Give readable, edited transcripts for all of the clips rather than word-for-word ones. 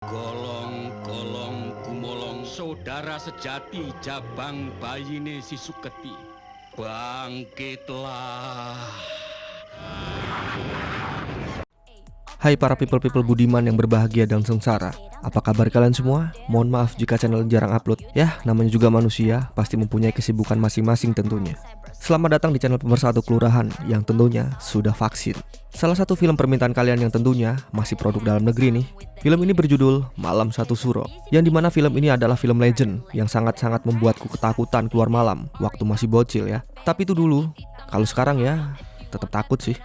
Golong-golong gumolong saudara sejati jabang bayine si Suketi. Bangkitlah. Hai para people-people budiman yang berbahagia dan sengsara. Apa kabar kalian semua? Mohon maaf jika channel jarang upload. Ya, namanya juga manusia, pasti mempunyai kesibukan masing-masing tentunya. Selamat datang di channel Pemersatu Kelurahan yang tentunya sudah vaksin. Salah satu film permintaan kalian yang tentunya masih produk dalam negeri nih. Film ini berjudul Malam Satu Suro, yang dimana film ini adalah film legend yang sangat-sangat membuatku ketakutan keluar malam waktu masih bocil ya. Tapi itu dulu, kalau sekarang ya tetap takut sih.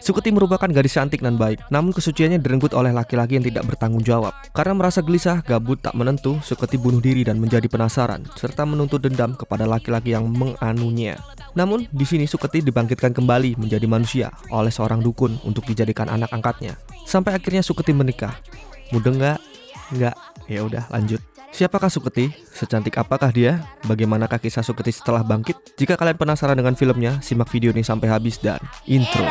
Suketi merupakan gadis cantik dan baik, namun kesuciannya direnggut oleh laki-laki yang tidak bertanggung jawab. Karena merasa gelisah, gabut, tak menentu, Suketi bunuh diri dan menjadi penasaran, serta menuntut dendam kepada laki-laki yang menganunya. Namun, di sini Suketi dibangkitkan kembali menjadi manusia oleh seorang dukun untuk dijadikan anak angkatnya. Sampai akhirnya Suketi menikah. Mudeng nggak? Nggak. Ya udah, lanjut. Siapakah Suketi? Secantik apakah dia? Bagaimanakah kisah Suketi setelah bangkit? Jika kalian penasaran dengan filmnya, simak video ini sampai habis dan intro.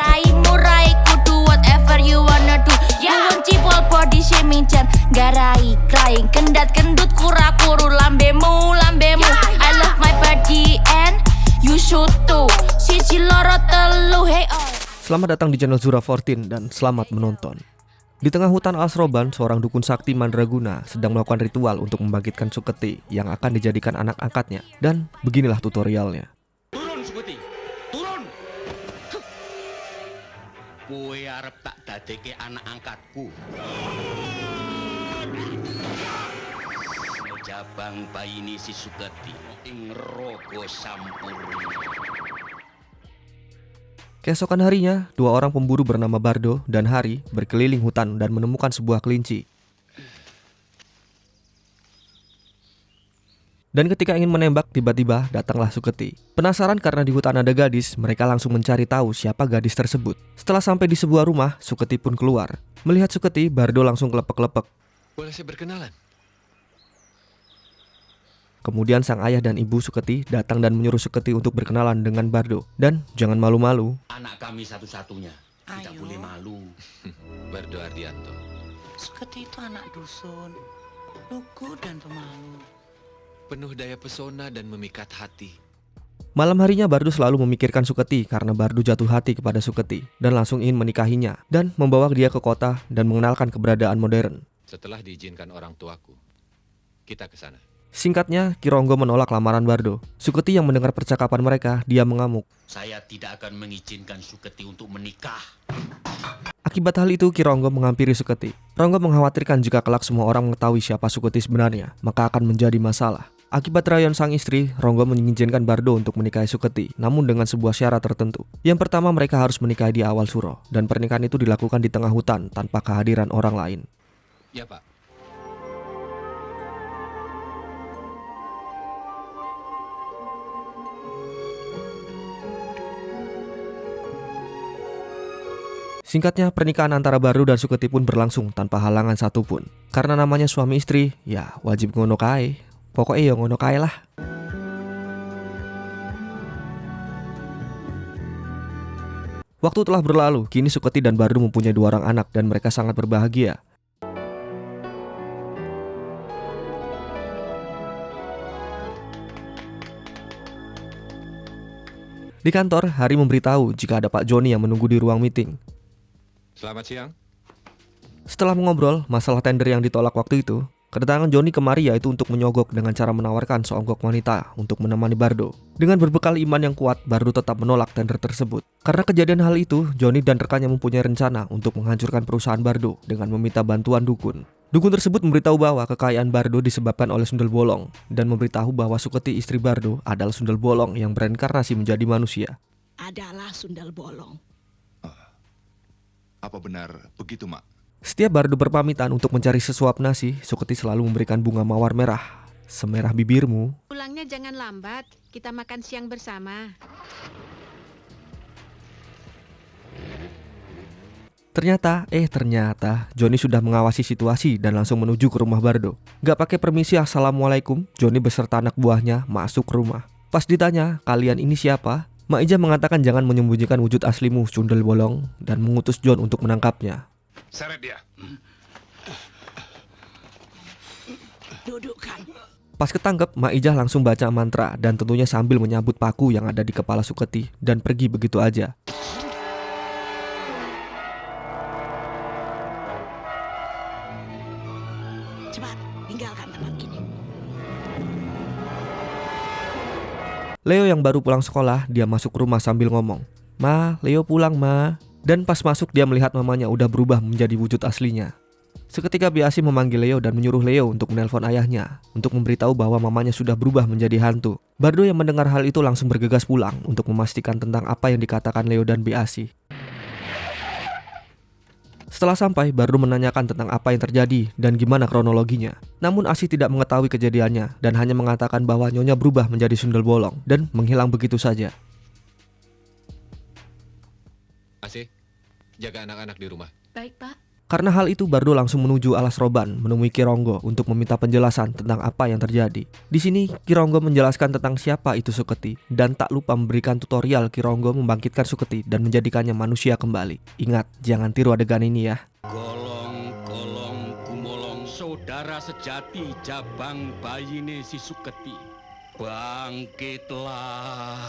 Selamat datang di channel Zura 14 dan selamat menonton. Di tengah hutan Alsroban, seorang dukun sakti Mandraguna sedang melakukan ritual untuk membangkitkan Suketi yang akan dijadikan anak angkatnya. Dan beginilah tutorialnya. Turun Suketi, turun. Kowe arep tak dadeke anak angkatku. Jabang bayini si Suketi ing raga sampurna. Keesokan harinya, dua orang pemburu bernama Bardo dan Hari berkeliling hutan dan menemukan sebuah kelinci. Dan ketika ingin menembak, tiba-tiba datanglah Suketi. Penasaran karena di hutan ada gadis, mereka langsung mencari tahu siapa gadis tersebut. Setelah sampai di sebuah rumah, Suketi pun keluar. Melihat Suketi, Bardo langsung kelepek-kelepek. Boleh saya berkenalan? Kemudian sang ayah dan ibu Suketi datang dan menyuruh Suketi untuk berkenalan dengan Bardo. Dan jangan malu-malu. Anak kami satu-satunya, tidak boleh malu. Bardo Ardianto. Suketi itu anak dusun, lugu dan pemalu. Penuh daya pesona dan memikat hati. Malam harinya Bardo selalu memikirkan Suketi karena Bardo jatuh hati kepada Suketi dan langsung ingin menikahinya dan membawa dia ke kota dan mengenalkan keberadaan modern. Setelah diizinkan orang tuaku, kita ke sana. Singkatnya, Ki Ronggo menolak lamaran Bardo. Suketi yang mendengar percakapan mereka, dia mengamuk. Saya tidak akan mengizinkan Suketi untuk menikah. Akibat hal itu, Ki Ronggo menghampiri Suketi. Ronggo mengkhawatirkan jika kelak semua orang mengetahui siapa Suketi sebenarnya, maka akan menjadi masalah. Akibat rayon sang istri, Ronggo mengizinkan Bardo untuk menikahi Suketi, namun dengan sebuah syarat tertentu. Yang pertama, mereka harus menikahi di awal suro, dan pernikahan itu dilakukan di tengah hutan tanpa kehadiran orang lain. Ya, Pak. Singkatnya, pernikahan antara Bardo dan Suketi pun berlangsung tanpa halangan satupun. Karena namanya suami istri, ya wajib ngono kae. Pokoknya ya ngono kae lah. Waktu telah berlalu, kini Suketi dan Bardo mempunyai dua orang anak dan mereka sangat berbahagia. Di kantor, Hari memberitahu jika ada Pak Joni yang menunggu di ruang meeting. Selamat siang. Setelah mengobrol masalah tender yang ditolak waktu itu, kedatangan Joni kemari yaitu untuk menyogok dengan cara menawarkan seonggok wanita untuk menemani Bardo. Dengan berbekal iman yang kuat, Bardo tetap menolak tender tersebut. Karena kejadian hal itu, Joni dan rekannya mempunyai rencana untuk menghancurkan perusahaan Bardo dengan meminta bantuan dukun. Dukun tersebut memberitahu bahwa kekayaan Bardo disebabkan oleh sundel bolong dan memberitahu bahwa Suketi istri Bardo adalah sundel bolong yang bereinkarnasi menjadi manusia. Adalah sundel bolong. Apa benar begitu, Mak? Setiap Bardo berpamitan untuk mencari sesuap nasi, Suketi selalu memberikan bunga mawar merah. Semerah bibirmu. Pulangnya jangan lambat, kita makan siang bersama. Ternyata Joni sudah mengawasi situasi dan langsung menuju ke rumah Bardo. Gak pakai permisi assalamualaikum, Joni beserta anak buahnya masuk ke rumah. Pas ditanya, kalian ini siapa? Mak Ija mengatakan jangan menyembunyikan wujud aslimu, sundel bolong, dan mengutus John untuk menangkapnya. Seret dia. dudukkan. Pas ketangkep, Mak Ijah langsung baca mantra dan tentunya sambil menyabut paku yang ada di kepala Suketi dan pergi begitu aja. Cepat, tinggalkan tempat ini. Leo yang baru pulang sekolah, dia masuk rumah sambil ngomong, "Ma, Leo pulang, Ma." Dan pas masuk dia melihat mamanya udah berubah menjadi wujud aslinya. Seketika Biasi memanggil Leo dan menyuruh Leo untuk menelpon ayahnya untuk memberitahu bahwa mamanya sudah berubah menjadi hantu. Bardo yang mendengar hal itu langsung bergegas pulang untuk memastikan tentang apa yang dikatakan Leo dan Biasi. Setelah sampai, Bardo menanyakan tentang apa yang terjadi dan gimana kronologinya. Namun Asi tidak mengetahui kejadiannya dan hanya mengatakan bahwa nyonya berubah menjadi sundel bolong dan menghilang begitu saja. Asih, jaga anak-anak di rumah. Baik, Pak. Karena hal itu, Bardo langsung menuju alas roban menemui Kironggo untuk meminta penjelasan tentang apa yang terjadi. Di sini, Kironggo menjelaskan tentang siapa itu Suketi dan tak lupa memberikan tutorial Kironggo membangkitkan Suketi dan menjadikannya manusia kembali. Ingat, jangan tiru adegan ini ya. Golong-golong gumolong saudara sejati jabang bayine si Suketi. Bangkitlah.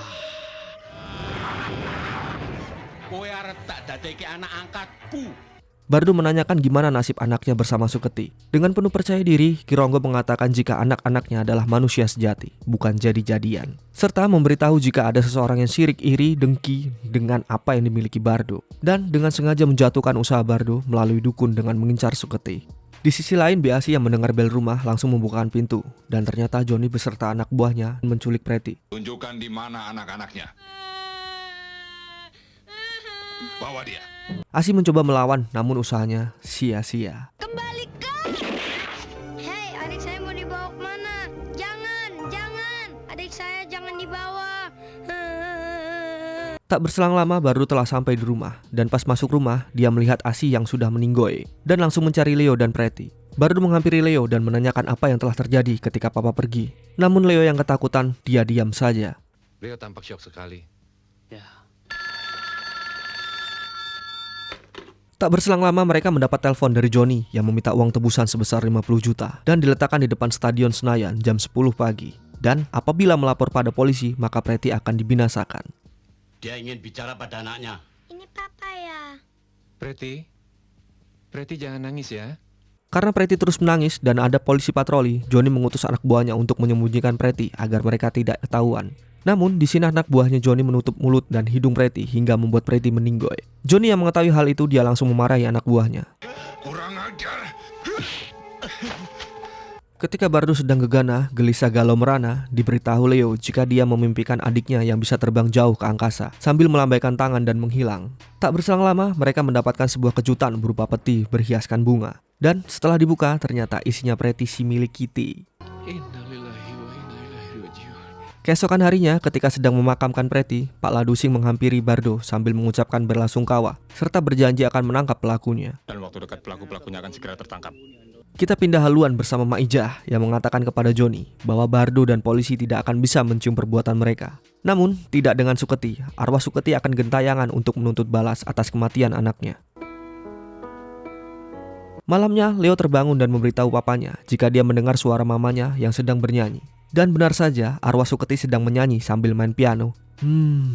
Kowe arep tak dadeke anak angkatku. Bardo menanyakan gimana nasib anaknya bersama Suketi. Dengan penuh percaya diri, Kironggo mengatakan jika anak-anaknya adalah manusia sejati, bukan jadi-jadian. Serta memberitahu jika ada seseorang yang sirik iri, dengki dengan apa yang dimiliki Bardo. Dan dengan sengaja menjatuhkan usaha Bardo melalui dukun dengan mengincar Suketi. Di sisi lain, Biasi yang mendengar bel rumah langsung membukakan pintu. Dan ternyata Johnny beserta anak buahnya menculik Preti. Tunjukkan di mana anak-anaknya. Bawa dia. Asi mencoba melawan, namun usahanya sia-sia. Kembalikan! Hei, adik saya mau dibawa kemana? Jangan! Adik saya jangan dibawa. Tak berselang lama, Bardo telah sampai di rumah. Dan pas masuk rumah, dia melihat Asi yang sudah meninggoy. Dan langsung mencari Leo dan Preti. Bardo menghampiri Leo dan menanyakan apa yang telah terjadi ketika papa pergi. Namun Leo yang ketakutan, dia diam saja. Leo tampak syok sekali. Tak berselang lama mereka mendapat telepon dari Johnny yang meminta uang tebusan sebesar 50 juta dan diletakkan di depan Stadion Senayan jam 10 pagi. Dan apabila melapor pada polisi, maka Preti akan dibinasakan. Dia ingin bicara pada anaknya. Ini papa ya. Preti jangan nangis ya. Karena Preti terus menangis dan ada polisi patroli, Johnny mengutus anak buahnya untuk menyembunyikan Preti agar mereka tidak ketahuan. Namun di sini anak buahnya Johnny menutup mulut dan hidung Preti hingga membuat Preti meninggoy. Johnny yang mengetahui hal itu, dia langsung memarahi anak buahnya. Kurang ajar. Ketika Bardo sedang gegana, gelisah galau merana, diberitahu Leo jika dia memimpikan adiknya yang bisa terbang jauh ke angkasa sambil melambaikan tangan dan menghilang. Tak berselang lama, mereka mendapatkan sebuah kejutan berupa peti berhiaskan bunga. Dan setelah dibuka, ternyata isinya Preti si milik Kitty. Keesokan harinya, ketika sedang memakamkan Preti, Pak Ladusing menghampiri Bardo sambil mengucapkan berlasungkawa, serta berjanji akan menangkap pelakunya. Dan waktu dekat pelakunya akan segera tertangkap. Kita pindah haluan bersama Mak Ijah yang mengatakan kepada Johnny bahwa Bardo dan polisi tidak akan bisa mencium perbuatan mereka. Namun, tidak dengan Suketi. Arwah Suketi akan gentayangan untuk menuntut balas atas kematian anaknya. Malamnya, Leo terbangun dan memberitahu papanya jika dia mendengar suara mamanya yang sedang bernyanyi. Dan benar saja, arwah Suketi sedang menyanyi sambil main piano.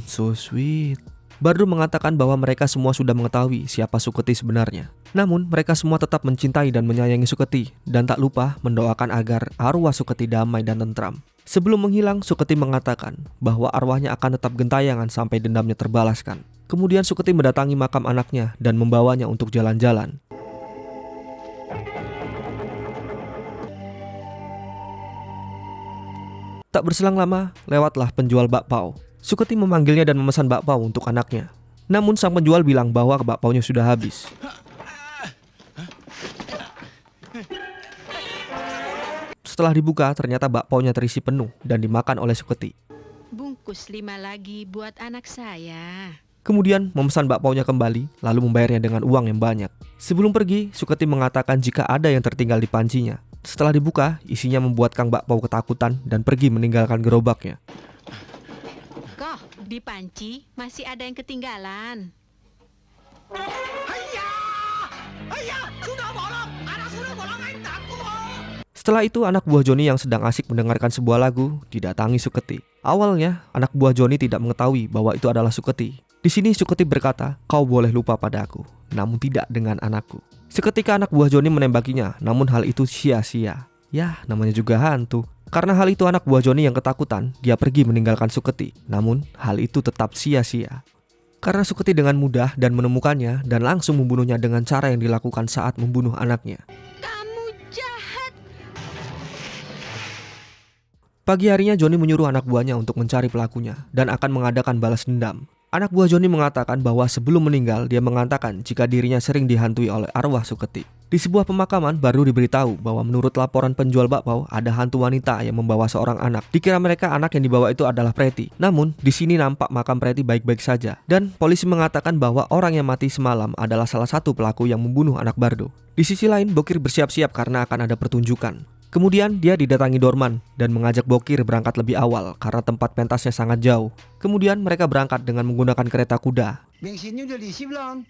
So sweet. Bardo mengatakan bahwa mereka semua sudah mengetahui siapa Suketi sebenarnya. Namun, mereka semua tetap mencintai dan menyayangi Suketi dan tak lupa mendoakan agar arwah Suketi damai dan tentram. Sebelum menghilang, Suketi mengatakan bahwa arwahnya akan tetap gentayangan sampai dendamnya terbalaskan. Kemudian Suketi mendatangi makam anaknya dan membawanya untuk jalan-jalan. Tak berselang lama, lewatlah penjual bakpao. Suketi memanggilnya dan memesan bakpao untuk anaknya. Namun sang penjual bilang bahwa bakpaonya sudah habis. Setelah dibuka, ternyata bakpaonya terisi penuh dan dimakan oleh Suketi. Bungkus 5 lagi buat anak saya. Kemudian memesan bakpaonya kembali, lalu membayarnya dengan uang yang banyak. Sebelum pergi, Suketi mengatakan jika ada yang tertinggal di pancinya. Setelah dibuka, isinya membuat Kang Bakpao ketakutan dan pergi meninggalkan gerobaknya. Kok, di panci masih ada yang ketinggalan. Setelah itu anak buah Joni yang sedang asik mendengarkan sebuah lagu didatangi Suketi. Awalnya anak buah Joni tidak mengetahui bahwa itu adalah Suketi. Di sini Suketi berkata, "Kau boleh lupa pada aku, namun tidak dengan anakku." Seketika anak buah Joni menembakinya, namun hal itu sia-sia. Ya, namanya juga hantu. Karena hal itu anak buah Joni yang ketakutan, dia pergi meninggalkan Suketi. Namun hal itu tetap sia-sia. Karena Suketi dengan mudah dan menemukannya dan langsung membunuhnya dengan cara yang dilakukan saat membunuh anaknya. Kamu jahat. Pagi harinya Joni menyuruh anak buahnya untuk mencari pelakunya dan akan mengadakan balas dendam. Anak buah Joni mengatakan bahwa sebelum meninggal dia mengatakan jika dirinya sering dihantui oleh arwah Suketi. Di sebuah pemakaman baru diberitahu bahwa menurut laporan penjual bakpao ada hantu wanita yang membawa seorang anak. Dikira mereka anak yang dibawa itu adalah Preti. Namun di sini nampak makam Preti baik-baik saja dan polisi mengatakan bahwa orang yang mati semalam adalah salah satu pelaku yang membunuh anak Bardo. Di sisi lain Bokir bersiap-siap karena akan ada pertunjukan. Kemudian dia didatangi Dorman dan mengajak Bokir berangkat lebih awal karena tempat pentasnya sangat jauh. Kemudian mereka berangkat dengan menggunakan kereta kuda. Bensinnya udah diisi belum?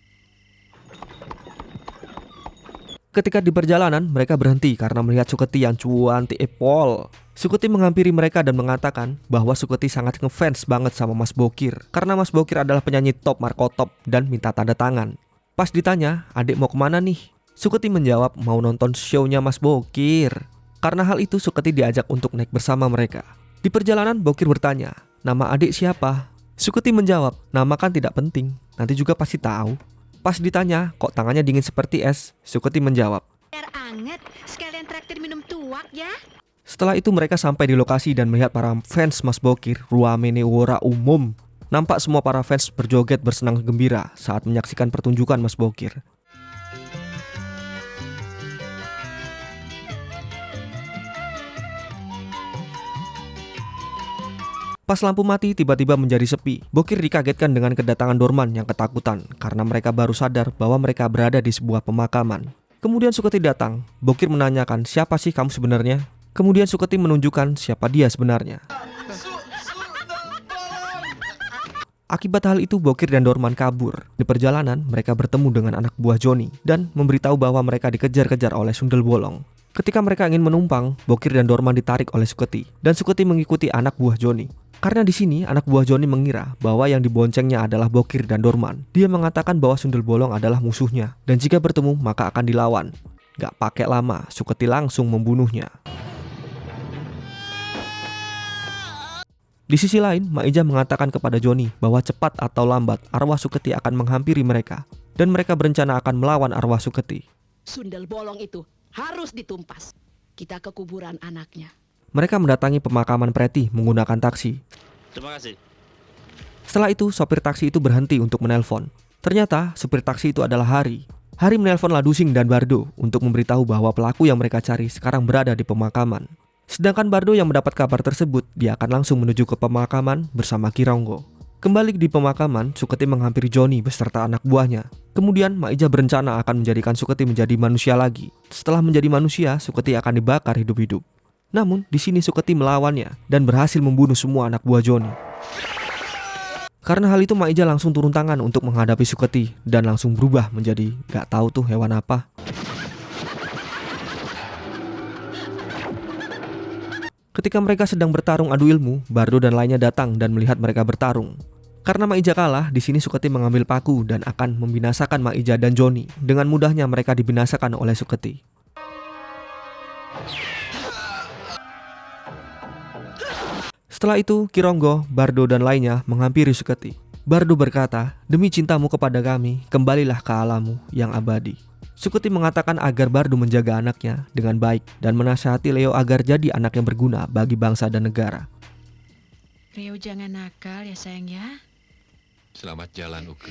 Ketika di perjalanan mereka berhenti karena melihat Suketi yang cuanti epol. Suketi menghampiri mereka dan mengatakan bahwa Suketi sangat ngefans banget sama Mas Bokir karena Mas Bokir adalah penyanyi top Markotop dan minta tanda tangan. Pas ditanya, "Adik mau kemana nih?" Suketi menjawab mau nonton show-nya Mas Bokir. Karena hal itu Suketi diajak untuk naik bersama mereka. Di perjalanan Bokir bertanya, "Nama adik siapa?" Suketi menjawab, "Nama kan tidak penting, nanti juga pasti tahu." Pas ditanya, "Kok tangannya dingin seperti es?" Suketi menjawab, Biar anget, sekalian traktir minum tuak ya. Setelah itu mereka sampai di lokasi dan melihat para fans Mas Bokir ruamene ora umum. Nampak semua para fans berjoget bersenang gembira saat menyaksikan pertunjukan Mas Bokir. Pas lampu mati tiba-tiba menjadi sepi. Bokir dikagetkan dengan kedatangan Dorman yang ketakutan karena mereka baru sadar bahwa mereka berada di sebuah pemakaman. Kemudian Suketi datang. Bokir menanyakan, "Siapa sih kamu sebenarnya?" Kemudian Suketi menunjukkan siapa dia sebenarnya. Akibat hal itu Bokir dan Dorman kabur. Di perjalanan mereka bertemu dengan anak buah Joni dan memberitahu bahwa mereka dikejar-kejar oleh Sundel Bolong. Ketika mereka ingin menumpang, Bokir dan Dorman ditarik oleh Suketi dan Suketi mengikuti anak buah Joni. Karena di sini anak buah Joni mengira bahwa yang diboncengnya adalah Bokir dan Dorman. Dia mengatakan bahwa Sundel Bolong adalah musuhnya dan jika bertemu maka akan dilawan. Gak pakai lama, Suketi langsung membunuhnya. Di sisi lain, Maija mengatakan kepada Joni bahwa cepat atau lambat arwah Suketi akan menghampiri mereka dan mereka berencana akan melawan arwah Suketi. Sundel Bolong itu harus ditumpas. Kita ke kuburan anaknya. Mereka mendatangi pemakaman Preti menggunakan taksi. Terima kasih. Setelah itu, sopir taksi itu berhenti untuk menelpon. Ternyata, sopir taksi itu adalah Hari. Hari menelpon Ladusing dan Bardo untuk memberitahu bahwa pelaku yang mereka cari sekarang berada di pemakaman. Sedangkan Bardo yang mendapat kabar tersebut, dia akan langsung menuju ke pemakaman bersama Kironggo. Kembali di pemakaman, Suketi menghampiri Joni beserta anak buahnya. Kemudian, Maija berencana akan menjadikan Suketi menjadi manusia lagi. Setelah menjadi manusia, Suketi akan dibakar hidup-hidup. Namun, di sini Suketi melawannya dan berhasil membunuh semua anak buah Joni. Karena hal itu, Maija langsung turun tangan untuk menghadapi Suketi dan langsung berubah menjadi gak tahu tuh hewan apa. Ketika mereka sedang bertarung adu ilmu, Bardo dan lainnya datang dan melihat mereka bertarung. Karena Maija kalah, di sini Suketi mengambil paku dan akan membinasakan Maija dan Joni. Dengan mudahnya mereka dibinasakan oleh Suketi. Setelah itu, Kironggo, Bardo dan lainnya menghampiri Suketi. Bardo berkata, "Demi cintamu kepada kami, kembalilah ke alammu yang abadi." Suketi mengatakan agar Bardo menjaga anaknya dengan baik dan menasihati Leo agar jadi anak yang berguna bagi bangsa dan negara. Leo jangan nakal ya sayang ya. Selamat jalan, Uke.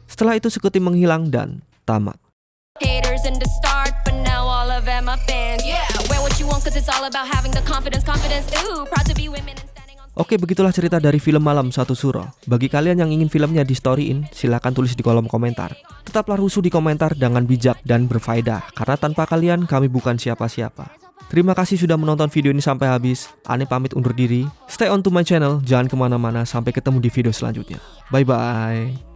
Setelah itu Suketi menghilang dan tamat. Haters in the start, but now all of them are fans. Yeah, wear what you want cause it's all about having the confidence. Ooh, proud to be women and standing on. Oke, begitulah cerita dari film Malam Satu Suro. Bagi kalian yang ingin filmnya di storyin, silahkan tulis di kolom komentar. Tetaplah rusuh di komentar dengan bijak dan berfaedah, karena tanpa kalian kami bukan siapa-siapa. Terima kasih sudah menonton video ini sampai habis. Ane pamit undur diri. Stay on to my channel, jangan kemana-mana. Sampai ketemu di video selanjutnya. Bye-bye.